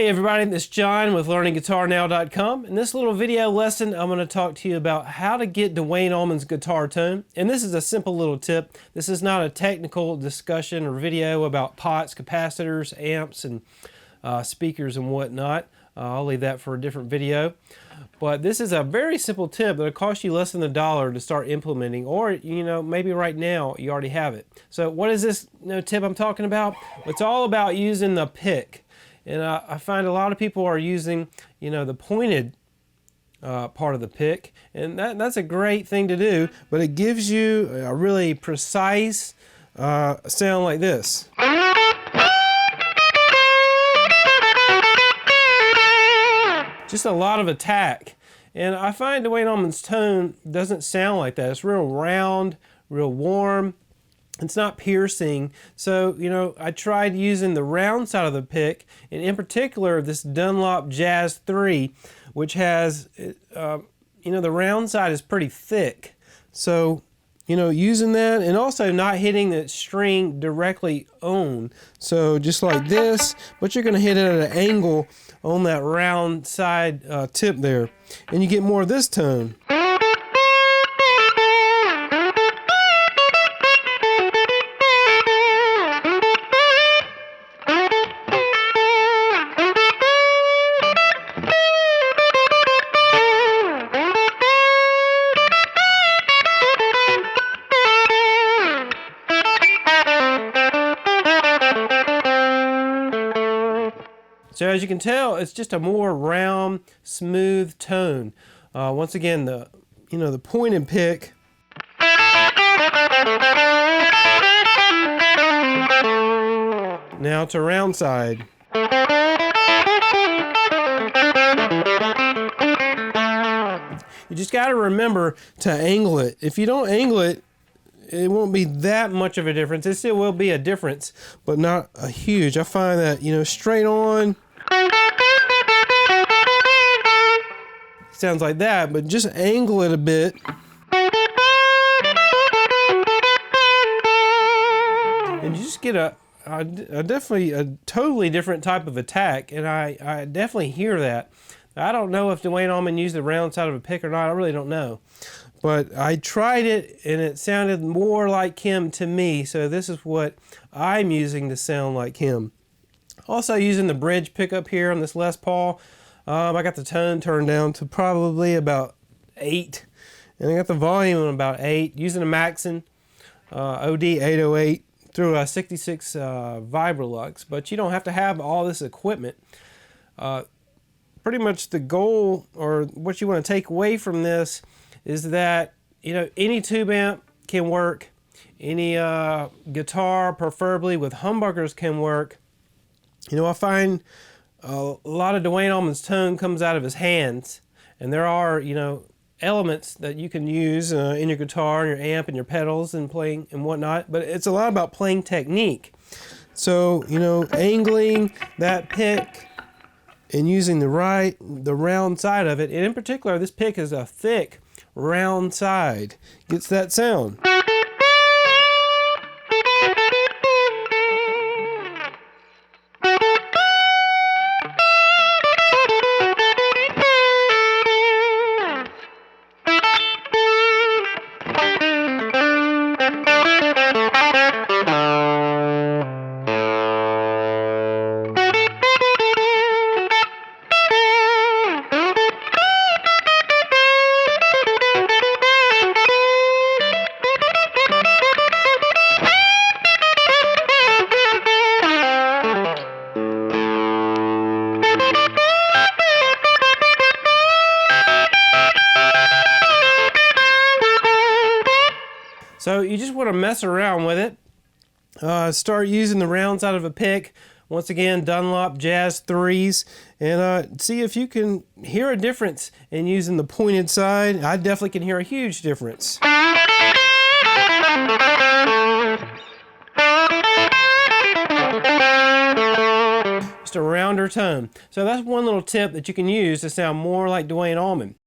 Hey everybody, this is John with LearningGuitarNow.com. In this little video lesson, I'm going to talk to you about how to get Duane Allman's guitar tone. And this is a simple little tip. This is not a technical discussion or video about pots, capacitors, amps, and speakers and whatnot. I'll leave that for a different video. But this is a very simple tip that'll cost you less than $1 to start implementing, or maybe right now you already have it. So what is this tip I'm talking about? It's all about using the pick. And I find a lot of people are using, the pointed part of the pick, and that's a great thing to do, but it gives you a really precise sound like this. Just a lot of attack. And I find Duane Allman's tone doesn't sound like that. It's real round, real warm. It's not piercing. So, I tried using the round side of the pick, and in particular this Dunlop Jazz 3, which has, the round side is pretty thick. So, using that, and also not hitting the string directly on. So just like this, but you're going to hit it at an angle on that round side tip there, and you get more of this tone. So as you can tell, it's just a more round, smooth tone. Once again, the pointed pick. Now to round side. You just got to remember to angle it. If you don't angle it, it won't be that much of a difference. It still will be a difference, but not a huge. I find that, straight on, sounds like that, but just angle it a bit. And you just get a definitely a totally different type of attack, and I definitely hear that. I don't know if Duane Allman used the round side of a pick or not. I really don't know. But I tried it, and it sounded more like him to me, so this is what I'm using to sound like him. Also using the bridge pickup here on this Les Paul, I got the tone turned down to probably about 8, and I got the volume on about 8, using a Maxon OD 808 through a 66 Vibrolux, but you don't have to have all this equipment. Pretty much the goal, or what you want to take away from this, is that any tube amp can work, any guitar, preferably with humbuckers, can work. I find a lot of Duane Allman's tone comes out of his hands, and there are elements that you can use in your guitar and your amp and your pedals and playing and whatnot, but it's a lot about playing technique. So angling that pick and using the round side of it, and in particular this pick is a thick round side, gets that sound. So you just want to mess around with it. Start using the round side of a pick. Once again, Dunlop Jazz 3s. And see if you can hear a difference in using the pointed side. I definitely can hear a huge difference. Just a rounder tone. So that's one little tip that you can use to sound more like Duane Allman.